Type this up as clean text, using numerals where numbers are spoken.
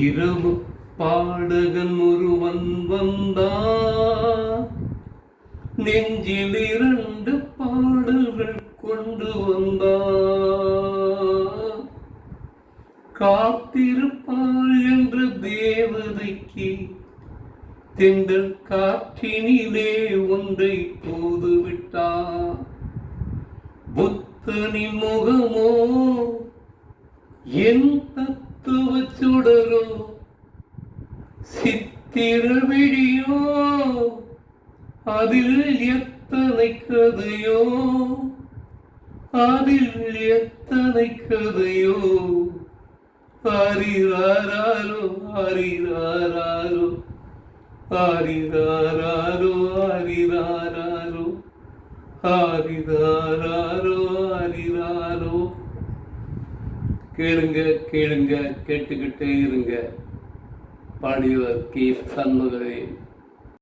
இரவு பாடகன் ஒருவன் வந்தான், நெஞ்சில் 2 பாடல்கள் கொண்டு வந்தான். காத்திருப்பாள் என்ற தேவதைக்கு தென்றல் காற்றினிலே ஒன்றை தூதுவிட்டான். புத்தனின் முகமோ என் தத்துவ சுடரோ, சித்திர விழியோ அதில் எத்தனை கதையோ, அதில் எத்தனை கதையோ. ஆரிராரோ ஆரிராரோ ஆரிராரோ ஆரிராரோ ஆரிராரோ ஆரிராரோ. கேளுங்க கேளுங்க, கேட்டுக்கிட்டே இருங்க. பாடியவர் கே. சண்முகவேல்.